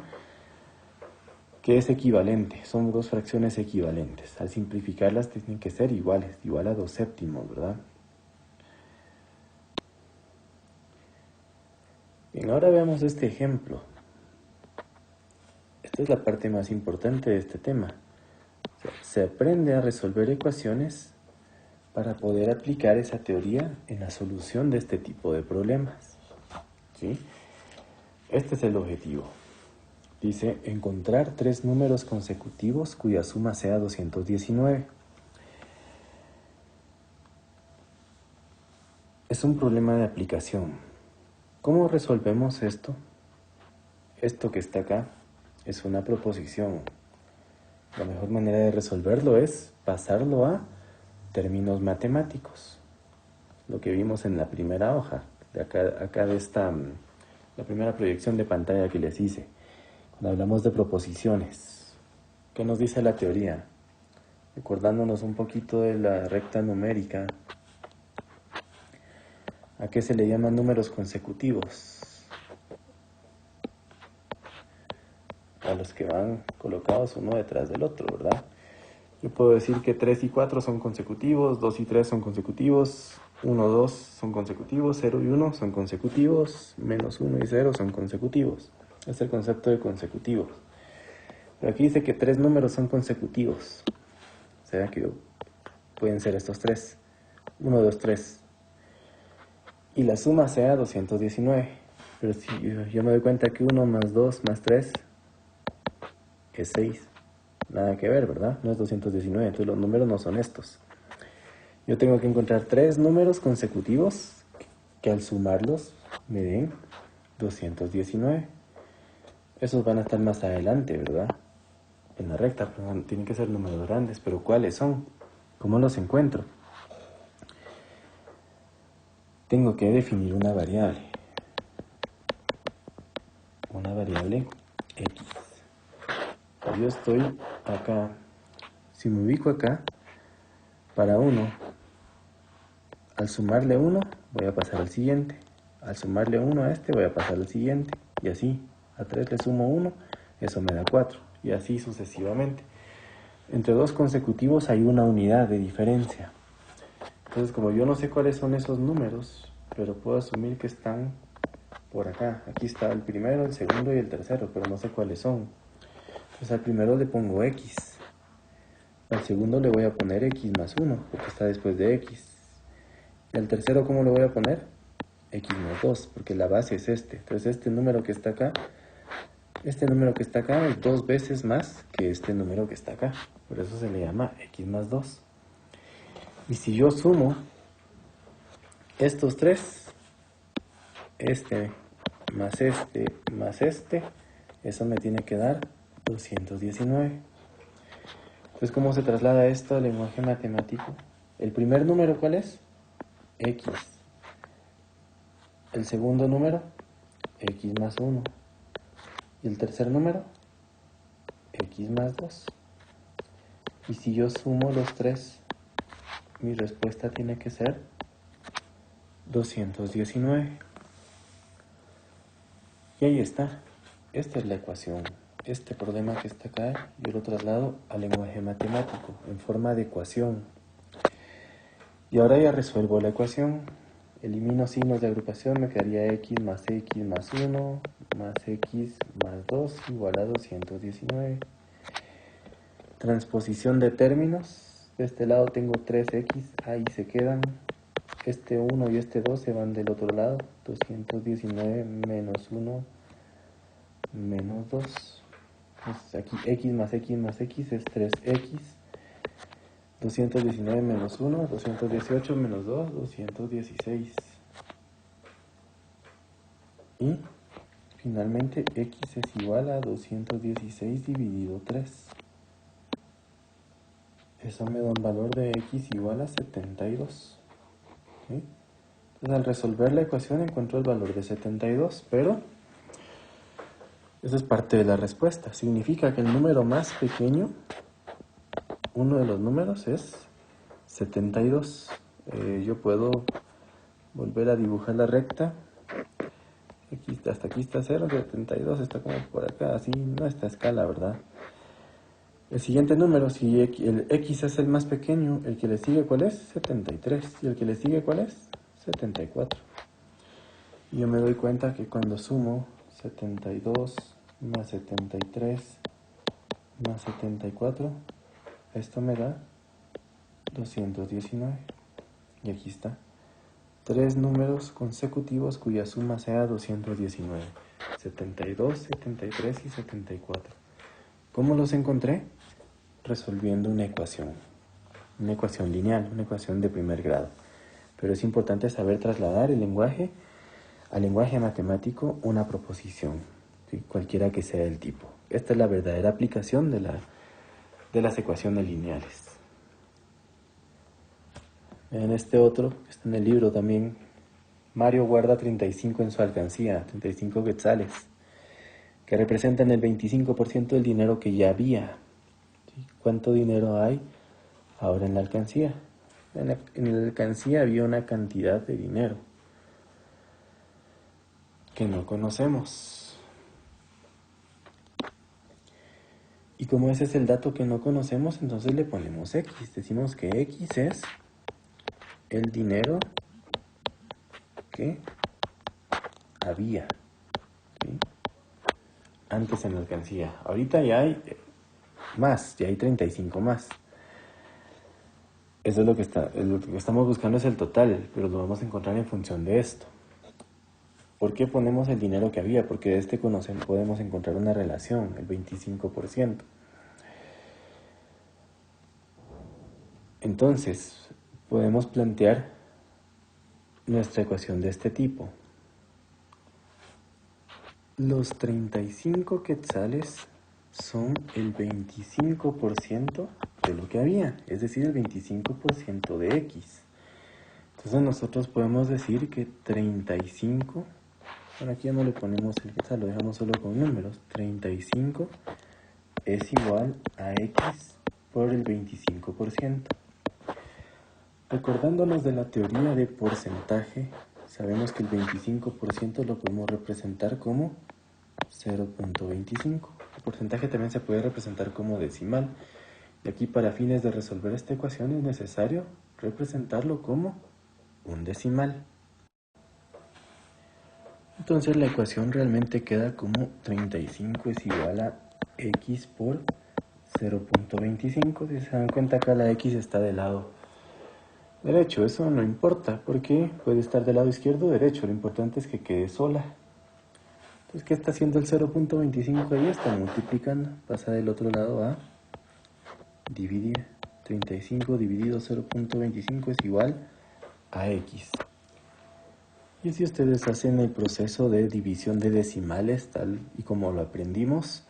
que es equivalente. Son dos fracciones equivalentes. Al simplificarlas tienen que ser iguales, igual a 2 séptimos, ¿verdad? Bien, ahora veamos este ejemplo. Esta es la parte más importante de este tema. O sea, se aprende a resolver ecuaciones para poder aplicar esa teoría en la solución de este tipo de problemas. ¿Sí? Este es el objetivo. Dice, encontrar 3 números consecutivos cuya suma sea 219. Es un problema de aplicación. ¿Cómo resolvemos esto? Esto que está acá es una proposición. La mejor manera de resolverlo es pasarlo a términos matemáticos. Lo que vimos en la primera hoja, de acá de esta, la primera proyección de pantalla que les hice. Cuando hablamos de proposiciones, ¿qué nos dice la teoría? Recordándonos un poquito de la recta numérica, ¿a qué se le llaman números consecutivos? A los que van colocados uno detrás del otro, ¿verdad? Yo puedo decir que 3 y 4 son consecutivos, 2 y 3 son consecutivos, 1, 2 son consecutivos, 0 y 1 son consecutivos, menos 1 y 0 son consecutivos. Es el concepto de consecutivos. Pero aquí dice que 3 números son consecutivos. O sea que pueden ser estos 3. 1, 2, 3. Y la suma sea 219. Pero si yo me doy cuenta que 1 más 2 más 3 es 6. Nada que ver, ¿verdad? No es 219, entonces los números no son estos. Yo tengo que encontrar 3 números consecutivos que al sumarlos me den 219. Esos van a estar más adelante, ¿verdad? En la recta, pero tienen que ser números grandes. ¿Pero cuáles son? ¿Cómo los encuentro? tengo que definir una variable x. Yo estoy acá, si me ubico acá, para 1, al sumarle 1 voy a pasar al siguiente, al sumarle 1 a este voy a pasar al siguiente, y así, a 3 le sumo 1, eso me da 4, y así sucesivamente. Entre dos consecutivos hay una unidad de diferencia. Entonces, como yo no sé cuáles son esos números, pero puedo asumir que están por acá. Aquí está el primero, el segundo y el tercero, pero no sé cuáles son. Entonces al primero le pongo x. Al segundo le voy a poner x más 1, porque está después de x. Y al tercero, ¿cómo le voy a poner? X más 2, porque la base es este. Entonces este número que está acá es 2 veces más que este número que está acá. Por eso se le llama x más 2. Y si yo sumo estos tres, este más este, eso me tiene que dar 219. Entonces, ¿cómo se traslada esto al lenguaje matemático? El primer número, ¿cuál es? X. El segundo número, x más 1. Y el tercer número, x más 2. Y si yo sumo los tres, mi respuesta tiene que ser 219. Y ahí está. Esta es la ecuación. Este problema que está acá, yo lo traslado al lenguaje matemático en forma de ecuación. Y ahora ya resuelvo la ecuación. Elimino signos de agrupación, me quedaría x más 1 más x más 2 igual a 219. Transposición de términos. De este lado tengo 3x, ahí se quedan. Este 1 y este 2 se van del otro lado. 219 menos 1 menos 2. Entonces aquí x más x es 3x. 219 menos 1, 218 menos 2, 216. Y finalmente x es igual a 216 dividido 3. Eso me da un valor de x igual a 72. ¿Sí? Entonces al resolver la ecuación encuentro el valor de 72, pero eso es parte de la respuesta. Significa que el número más pequeño, uno de los números es 72. Yo puedo volver a dibujar la recta. Hasta aquí está 0, 72 está como por acá, así no está a escala, ¿verdad? El siguiente número, si el x es el más pequeño, el que le sigue, ¿cuál es? 73. ¿Y el que le sigue, cuál es? 74. Y yo me doy cuenta que cuando sumo 72 más 73 más 74, esto me da 219. Y aquí está. 3 números consecutivos cuya suma sea 219. 72, 73 y 74. ¿Cómo los encontré? Resolviendo una ecuación lineal, una ecuación de primer grado. Pero es importante saber trasladar el lenguaje al lenguaje matemático una proposición, ¿sí? Cualquiera que sea el tipo. Esta es la verdadera aplicación de las ecuaciones lineales. En este otro, que está en el libro también, Mario guarda 35 en su alcancía, 35 quetzales, que representan el 25% del dinero que ya había. ¿Sí? ¿Cuánto dinero hay ahora en la alcancía? En la alcancía había una cantidad de dinero que no conocemos. Y como ese es el dato que no conocemos, entonces le ponemos x. Decimos que x es el dinero que había, ¿sí? Antes en la alcancía. Ahorita ya hay más, ya hay 35 más. Eso es lo que estamos buscando, es el total, pero lo vamos a encontrar en función de esto. ¿Por qué ponemos el dinero que había? Porque de este podemos encontrar una relación, el 25%. Entonces, podemos plantear nuestra ecuación de este tipo. Los 35 quetzales son el 25% de lo que había, es decir, el 25% de x. Entonces nosotros podemos decir que 35, bueno, aquí ya no le ponemos el quetzal, lo dejamos solo con números. 35 es igual a x por el 25%. Recordándonos de la teoría de porcentaje, sabemos que el 25% lo podemos representar como 0.25. El porcentaje también se puede representar como decimal. Y aquí, para fines de resolver esta ecuación, es necesario representarlo como un decimal. Entonces la ecuación realmente queda como 35 es igual a x por 0.25. Si se dan cuenta, acá la x está del lado derecho. Eso no importa porque puede estar del lado izquierdo o derecho. Lo importante es que quede sola. Entonces, ¿qué está haciendo el 0.25 ahí? Está multiplicando. Pasa del otro lado a dividir. 35 dividido 0.25 es igual a x. Y si ustedes hacen el proceso de división de decimales, tal y como lo aprendimos,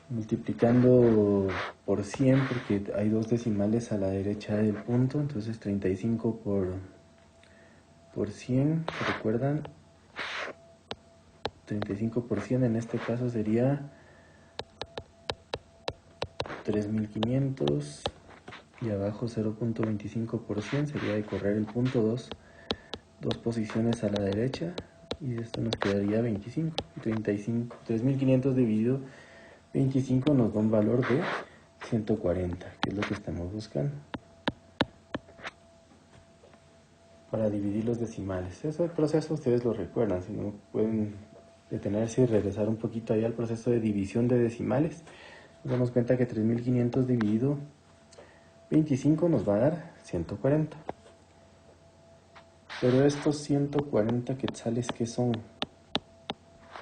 multiplicando por 100, porque hay dos decimales a la derecha del punto, entonces 35 por 100, ¿recuerdan? 35 por 100 en este caso sería 3500, y abajo 0.25 por 100 sería de correr el punto 2 posiciones a la derecha, y esto nos quedaría 25. 3500 dividido 25 nos da un valor de 140, que es lo que estamos buscando para dividir los decimales. Ese proceso ustedes lo recuerdan, si no pueden detenerse y regresar un poquito ahí al proceso de división de decimales. Nos damos cuenta que 3500 dividido 25 nos va a dar 140. Pero estos 140 quetzales, ¿qué son?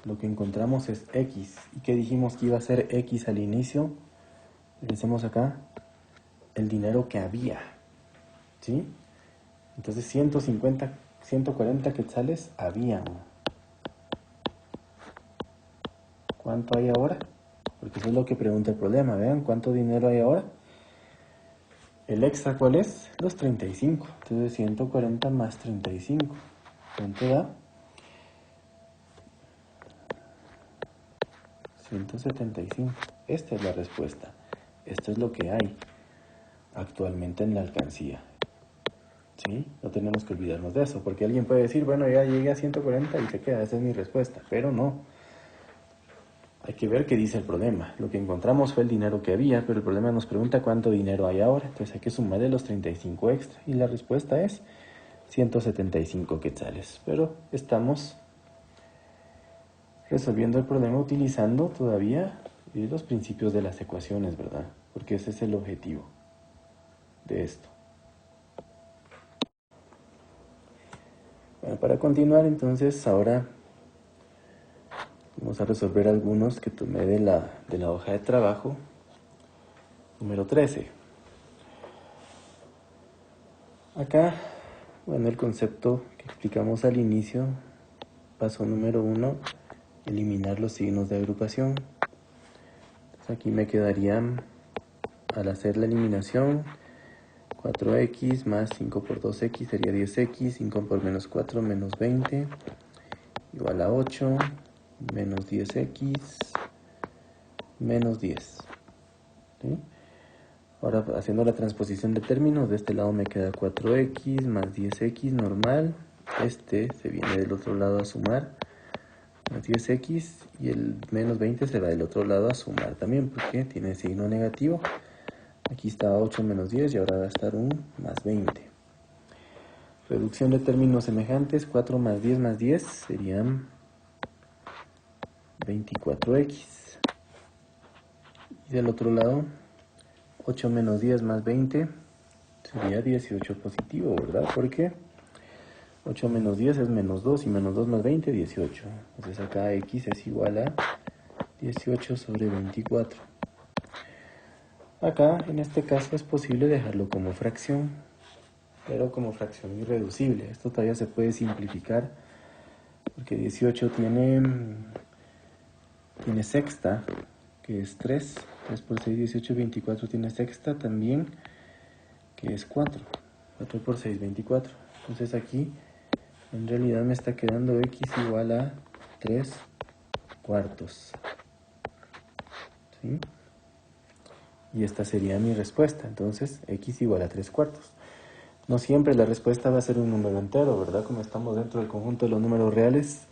Lo que encontramos es x. ¿Y qué dijimos que iba a ser x al inicio? Pensemos acá, el dinero que había, ¿sí? Entonces 140 quetzales habían. ¿Cuánto hay ahora? Porque eso es lo que pregunta el problema. Vean, ¿cuánto dinero hay ahora? El extra, ¿cuál es? Los 35. Entonces 140 más 35. ¿Cuánto da? 175. Esta es la respuesta. Esto es lo que hay actualmente en la alcancía. ¿Sí? No tenemos que olvidarnos de eso, porque alguien puede decir, bueno, ya llegué a 140 y se queda, esa es mi respuesta, pero no. Hay que ver qué dice el problema. Lo que encontramos fue el dinero que había, pero el problema nos pregunta cuánto dinero hay ahora, entonces hay que sumarle los 35 extra, y la respuesta es 175 quetzales, pero estamos resolviendo el problema utilizando todavía los principios de las ecuaciones, ¿verdad? Porque ese es el objetivo de esto. Bueno, para continuar entonces, ahora vamos a resolver algunos que tomé de la hoja de trabajo número 13. Acá, bueno, el concepto que explicamos al inicio, paso número 1, eliminar los signos de agrupación. Entonces aquí me quedarían, al hacer la eliminación, 4x más 5 por 2x sería 10x, 5 por menos 4 menos 20, igual a 8, menos 10x, menos 10. ¿Sí? Ahora, haciendo la transposición de términos, de este lado me queda 4x más 10x normal. Este se viene del otro lado a sumar, más 10x, y el menos 20 se va del otro lado a sumar también, porque tiene signo negativo. Aquí estaba 8 menos 10 y ahora va a estar un más 20. Reducción de términos semejantes, 4 más 10 serían 24x. Y del otro lado, 8 menos 10 más 20 sería 18 positivo, ¿verdad? Porque 8 menos 10 es menos 2 y menos 2 más 20, 18. Entonces acá x es igual a 18 sobre 24. Acá, en este caso, es posible dejarlo como fracción, pero como fracción irreducible. Esto todavía se puede simplificar, porque 18 tiene sexta, que es 3. 3 por 6, 18, 24 tiene sexta también, que es 4. 4 por 6, 24. Entonces aquí en realidad me está quedando x igual a 3 cuartos. ¿Sí? Y esta sería mi respuesta. Entonces x igual a 3 cuartos. No siempre la respuesta va a ser un número entero, ¿verdad? Como estamos dentro del conjunto de los números reales,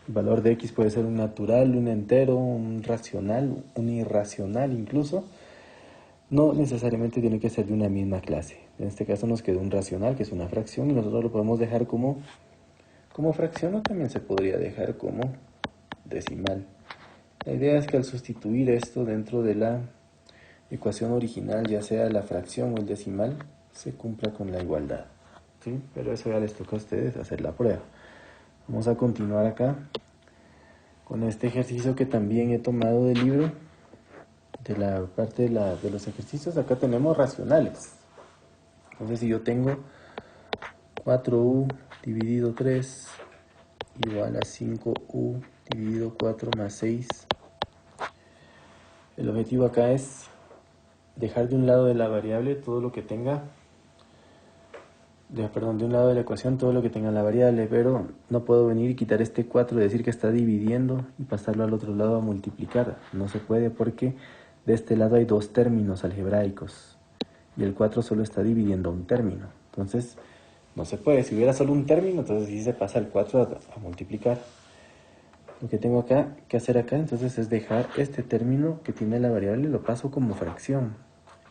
el valor de x puede ser un natural, un entero, un racional, un irracional incluso. No necesariamente tiene que ser de una misma clase. En este caso nos quedó un racional, que es una fracción, y nosotros lo podemos dejar como fracción, o también se podría dejar como decimal. La idea es que al sustituir esto dentro de la ecuación original, ya sea la fracción o el decimal, se cumpla con la igualdad. ¿Sí? Pero eso ya les toca a ustedes hacer la prueba. Vamos a continuar acá con este ejercicio que también he tomado del libro. De la parte de los ejercicios, acá tenemos racionales. Entonces si yo tengo 4u dividido 3 igual a 5u dividido 4 más 6, el objetivo acá es dejar de un lado de la variable todo lo que tenga, de un lado de la ecuación todo lo que tenga la variable, pero no puedo venir y quitar este 4 y decir que está dividiendo y pasarlo al otro lado a multiplicar. No se puede porque de este lado hay dos términos algebraicos y el 4 solo está dividiendo un término. Entonces no se puede. Si hubiera solo un término, entonces sí se pasa el 4 a multiplicar. Lo que tengo acá que hacer acá entonces es dejar este término que tiene la variable, lo paso como fracción.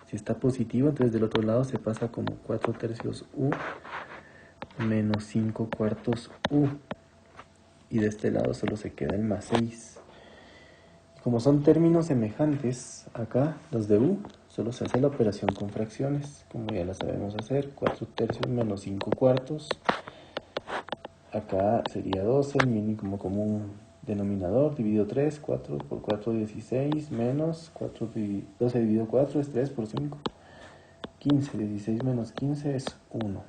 Si está positivo, entonces del otro lado se pasa como 4 tercios u menos 5 cuartos u. Y de este lado solo se queda el más 6. Como son términos semejantes, acá los de u, solo se hace la operación con fracciones, como ya la sabemos hacer. 4 tercios menos 5 cuartos. Acá sería 12, el mínimo común denominador, dividido 3, 4 por 4, 16, menos 12 dividido 4 es 3 por 5, 15, 16 menos 15 es 1.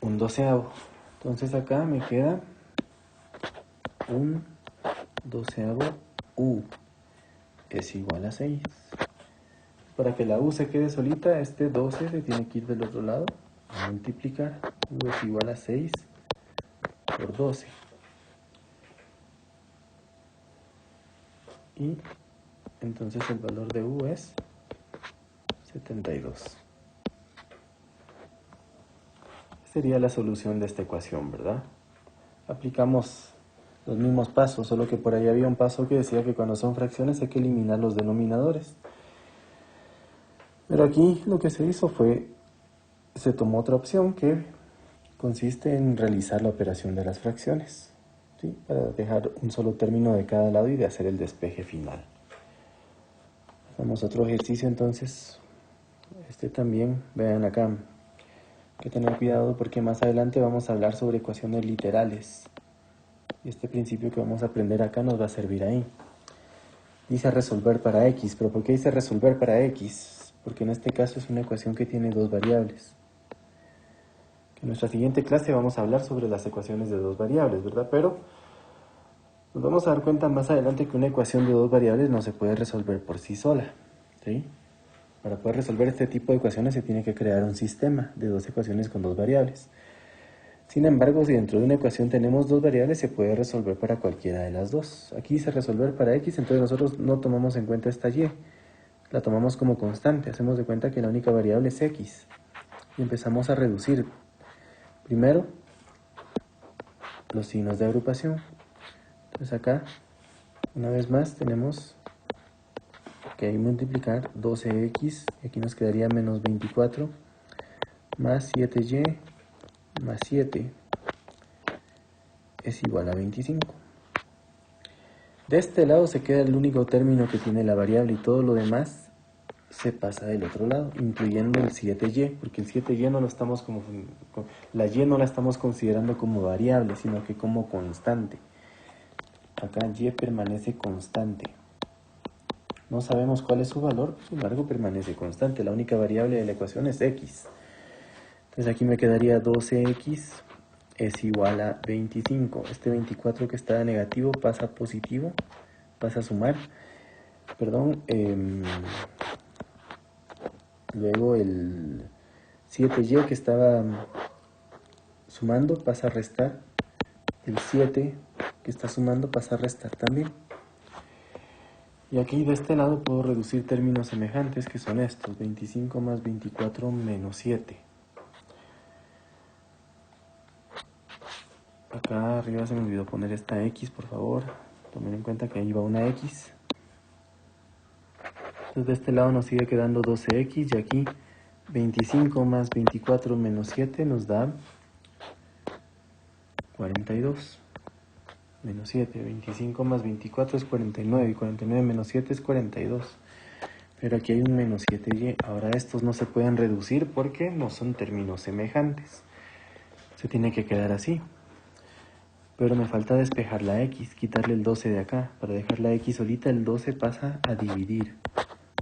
Un doceavo. Entonces acá me queda un doceavo u es igual a 6. Para que la u se quede solita, este 12 se tiene que ir del otro lado a multiplicar. U es igual a 6 por 12. Y entonces el valor de u es 72. Sería la solución de esta ecuación, ¿verdad? Aplicamos los mismos pasos, solo que por ahí había un paso que decía que cuando son fracciones hay que eliminar los denominadores. Pero aquí lo que se hizo fue, se tomó otra opción que consiste en realizar la operación de las fracciones, ¿sí? Para dejar un solo término de cada lado y de hacer el despeje final. Hacemos otro ejercicio entonces. Este también, vean acá, hay que tener cuidado porque más adelante vamos a hablar sobre ecuaciones literales. Y este principio que vamos a aprender acá nos va a servir ahí. Dice resolver para x, pero ¿por qué dice resolver para x? Porque en este caso es una ecuación que tiene dos variables. En nuestra siguiente clase vamos a hablar sobre las ecuaciones de dos variables, ¿verdad? Pero nos vamos a dar cuenta más adelante que una ecuación de dos variables no se puede resolver por sí sola, ¿sí? Para poder resolver este tipo de ecuaciones se tiene que crear un sistema de dos ecuaciones con dos variables. Sin embargo, si dentro de una ecuación tenemos dos variables, se puede resolver para cualquiera de las dos. Aquí dice resolver para x, entonces nosotros no tomamos en cuenta esta y, la tomamos como constante. Hacemos de cuenta que la única variable es x y empezamos a reducir. Primero, los signos de agrupación. Entonces acá, una vez más, tenemos que multiplicar 12x, y aquí nos quedaría menos 24, más 7y, más 7, es igual a 25. De este lado se queda el único término que tiene la variable y todo lo demás se pasa del otro lado, incluyendo el 7y, porque el 7y no lo estamos la y no la estamos considerando como variable, sino que como constante. Acá y permanece constante. No sabemos cuál es su valor, sin embargo permanece constante. La única variable de la ecuación es x. Entonces aquí me quedaría 12x es igual a 25. Este 24 que está negativo pasa a positivo, pasa a sumar. Perdón, Luego el 7y que estaba sumando pasa a restar. El 7 que está sumando pasa a restar también. Y aquí de este lado puedo reducir términos semejantes que son estos, 25 más 24 menos 7. Acá arriba se me olvidó poner esta X, por favor. Tomen en cuenta que ahí va una X. Entonces de este lado nos sigue quedando 12X y aquí 25 más 24 menos 7 nos da 42. Menos 7, 25 más 24 es 49 y 49 menos 7 es 42. Pero aquí hay un menos 7y. Ahora estos no se pueden reducir porque no son términos semejantes. Se tiene que quedar así. Pero me falta despejar la x, quitarle el 12 de acá. Para dejar la x solita, el 12 pasa a dividir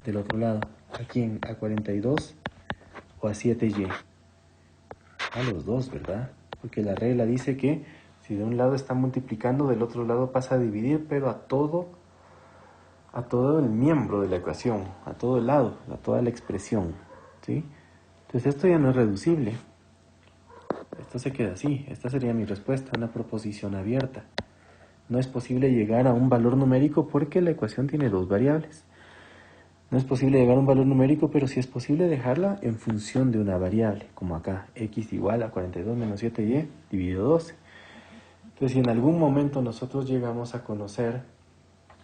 del otro lado. ¿A quién? ¿A 42 o a 7y? A los dos, ¿verdad? Porque la regla dice que si de un lado está multiplicando, del otro lado pasa a dividir, pero a todo el miembro de la ecuación, a todo el lado, a toda la expresión, ¿sí? Entonces esto ya no es reducible. Esto se queda así. Esta sería mi respuesta, una proposición abierta. No es posible llegar a un valor numérico porque la ecuación tiene dos variables. No es posible llegar a un valor numérico, pero sí es posible dejarla en función de una variable, como acá, x igual a 42 menos 7y dividido 12. Entonces, si en algún momento nosotros llegamos a conocer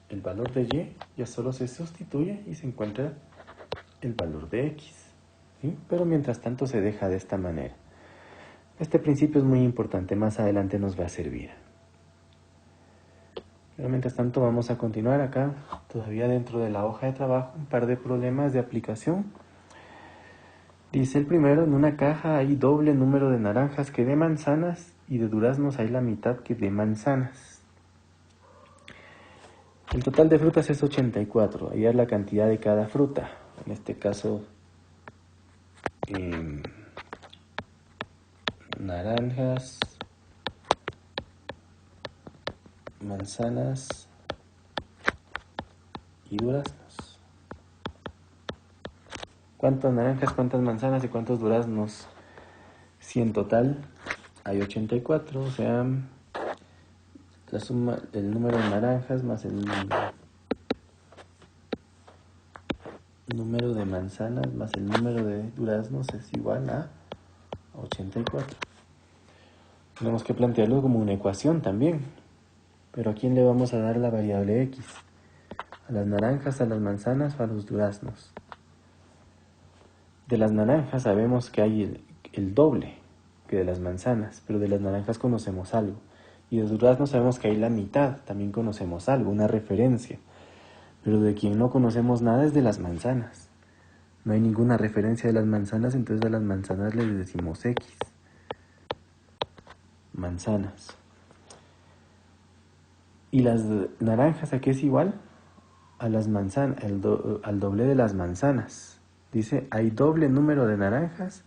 el valor de y, ya solo se sustituye y se encuentra el valor de x, ¿sí? Pero mientras tanto se deja de esta manera. Este principio es muy importante, más adelante nos va a servir. Pero mientras tanto vamos a continuar acá, todavía dentro de la hoja de trabajo, un par de problemas de aplicación. Dice el primero, en una caja hay doble número de naranjas que de manzanas y de duraznos hay la mitad que de manzanas. El total de frutas es 84, hallar la cantidad de cada fruta. En este caso, naranjas, manzanas y duraznos. ¿Cuántas naranjas, cuántas manzanas y cuántos duraznos? Si en total hay 84, o sea, la suma del número de naranjas más el número de manzanas más el número de duraznos es igual a 84. Tenemos que plantearlo como una ecuación también. Pero ¿a quién le vamos a dar la variable x? ¿A las naranjas, a las manzanas o a los duraznos? De las naranjas sabemos que hay el doble que de las manzanas, pero de las naranjas conocemos algo. Y de duraznos sabemos que hay la mitad, también conocemos algo, una referencia. Pero de quien no conocemos nada es de las manzanas. No hay ninguna referencia de las manzanas, entonces a las manzanas les decimos x. Manzanas. ¿Y las naranjas a qué es igual? A las manzanas, al doble de las manzanas. Dice, hay doble número de naranjas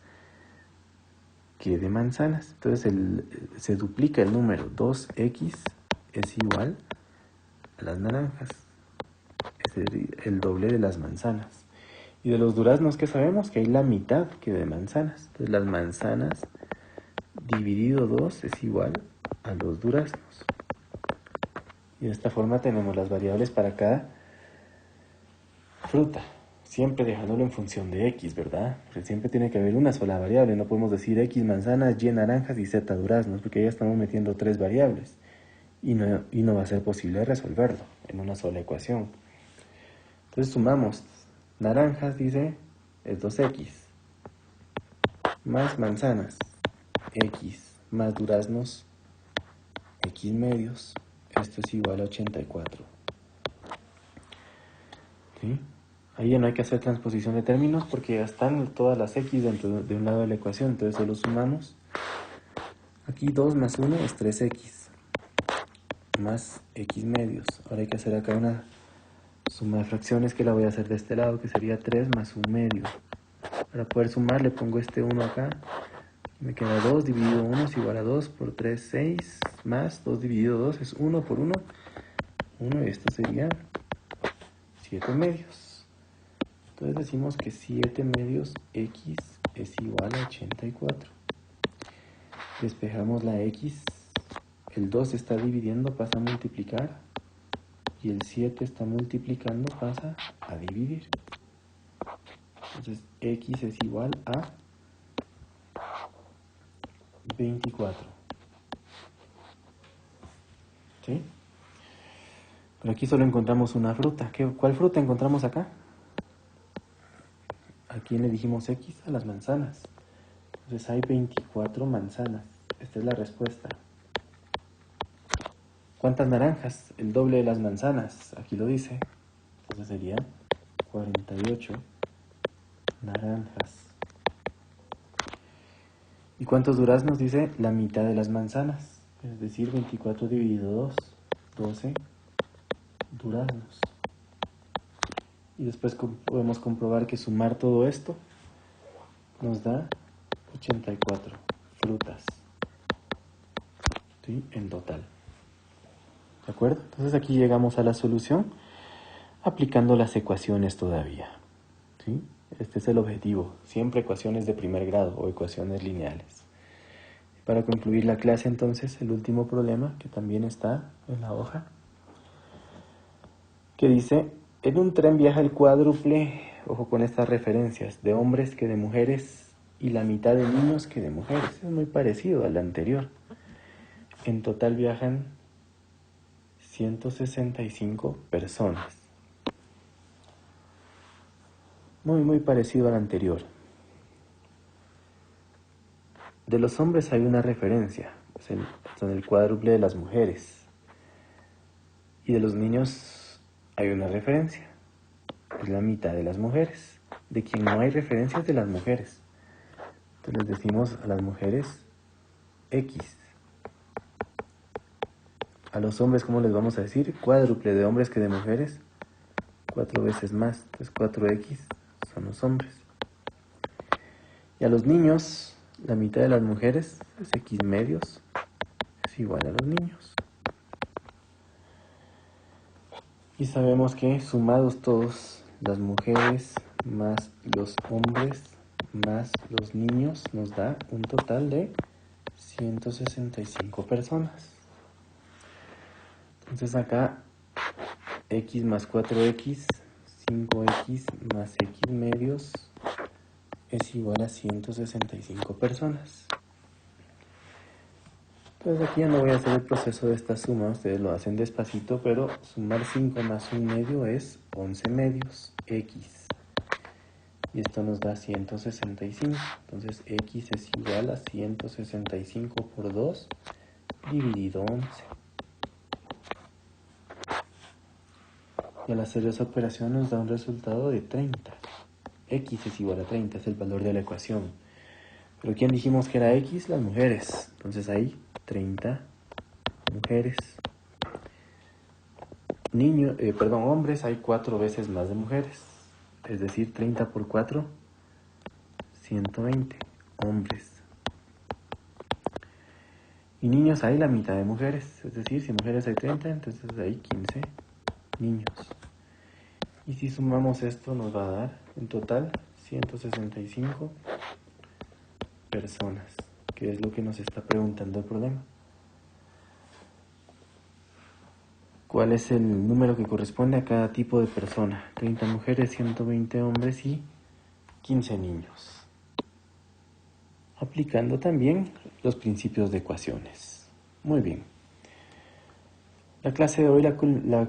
que de manzanas. Entonces se duplica el número. 2x es igual a las naranjas. Es el doble de las manzanas. Y de los duraznos, ¿qué sabemos? Que hay la mitad que de manzanas. Entonces las manzanas dividido 2 es igual a los duraznos. Y de esta forma tenemos las variables para cada fruta. Siempre dejándolo en función de x, ¿verdad? Porque siempre tiene que haber una sola variable. No podemos decir x manzanas, y naranjas y z duraznos, porque ya estamos metiendo tres variables. Y no va a ser posible resolverlo en una sola ecuación. Entonces sumamos. Naranjas, dice, es 2x. Más manzanas, x. Más duraznos, x medios. Esto es igual a 84. ¿Sí? Ahí ya no hay que hacer transposición de términos porque ya están todas las x dentro de un lado de la ecuación. Entonces solo sumamos. Aquí 2 más 1 es 3x. Más x medios. Ahora hay que hacer acá una suma de fracciones que la voy a hacer de este lado, que sería 3 más 1 medio. Para poder sumar le pongo este 1 acá. Me queda 2 dividido 1 es igual a 2 por 3, 6. Más 2 dividido 2 es 1 por 1. 1 y esto sería 7 medios. Entonces decimos que 7 medios x es igual a 84. Despejamos la x, el 2 está dividiendo, pasa a multiplicar, y el 7 está multiplicando, pasa a dividir. Entonces x es igual a 24. ¿Sí? Pero aquí solo encontramos una fruta. ¿Cuál fruta encontramos acá? ¿A quién le dijimos x? A las manzanas. Entonces hay 24 manzanas. Esta es la respuesta. ¿Cuántas naranjas? El doble de las manzanas. Aquí lo dice. Entonces serían 48 naranjas. ¿Y cuántos duraznos? Dice la mitad de las manzanas. Es decir, 24 dividido 2, 12 duraznos. Y después podemos comprobar que sumar todo esto nos da 84 frutas, ¿sí? En total. ¿De acuerdo? Entonces aquí llegamos a la solución aplicando las ecuaciones todavía, ¿sí? Este es el objetivo. Siempre ecuaciones de primer grado o ecuaciones lineales. Para concluir la clase entonces, el último problema que también está en la hoja, que dice: en un tren viaja el cuádruple, ojo con estas referencias, de hombres que de mujeres y la mitad de niños que de mujeres. Es muy parecido al anterior. En total viajan 165 personas. Muy parecido al anterior. De los hombres hay una referencia, son el cuádruple de las mujeres. Y de los niños hay una referencia, es la mitad de las mujeres. De quien no hay referencias de las mujeres. Entonces les decimos a las mujeres X. A los hombres, ¿cómo les vamos a decir? Cuádruple de hombres que de mujeres, 4 veces más. Entonces 4X son los hombres. Y a los niños, la mitad de las mujeres es X medios, es igual a los niños. Y sabemos que sumados todos, las mujeres más los hombres más los niños, nos da un total de 165 personas. Entonces acá X más 4X, 5X más X medios es igual a 165 personas. Entonces aquí ya no voy a hacer el proceso de esta suma, ustedes lo hacen despacito, pero sumar 5 más 1 medio es 11 medios, X. Y esto nos da 165. Entonces X es igual a 165 por 2 dividido 11. Y al hacer esa operación nos da un resultado de 30. X es igual a 30, es el valor de la ecuación. Pero ¿quién dijimos que era X? Las mujeres. Entonces ahí 30 mujeres. Hombres hay 4 veces más de mujeres. Es decir, 30 por 4, 120 hombres. Y niños hay la mitad de mujeres. Es decir, si mujeres hay 30, entonces hay 15 niños. Y si sumamos esto nos va a dar en total 165 personas, que es lo que nos está preguntando el problema. ¿Cuál es el número que corresponde a cada tipo de persona? 30 mujeres, 120 hombres y 15 niños. Aplicando también los principios de ecuaciones. Muy bien. La clase de hoy la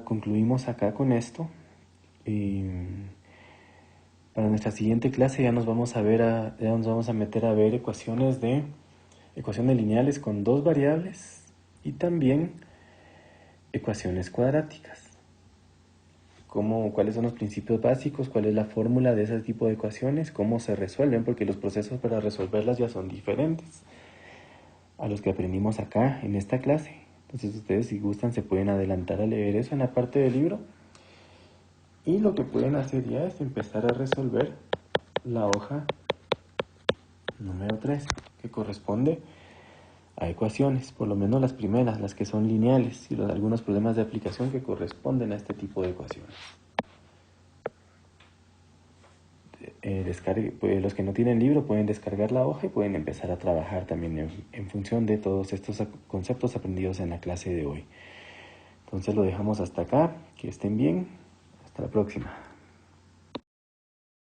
concluimos acá con esto. Para nuestra siguiente clase ya nos vamos a meter a ver ecuaciones lineales con 2 variables y también ecuaciones cuadráticas. ¿Cuáles son los principios básicos? ¿Cuál es la fórmula de ese tipo de ecuaciones? ¿Cómo se resuelven? Porque los procesos para resolverlas ya son diferentes a los que aprendimos acá en esta clase. Entonces ustedes, si gustan, se pueden adelantar a leer eso en la parte del libro. Y lo que pueden hacer ya es empezar a resolver la hoja número 3, que corresponde a ecuaciones, por lo menos las primeras, las que son lineales, y algunos problemas de aplicación que corresponden a este tipo de ecuaciones. pues, los que no tienen libro pueden descargar la hoja y pueden empezar a trabajar también en función de todos estos conceptos aprendidos en la clase de hoy. Entonces lo dejamos hasta acá, que estén bien, hasta la próxima.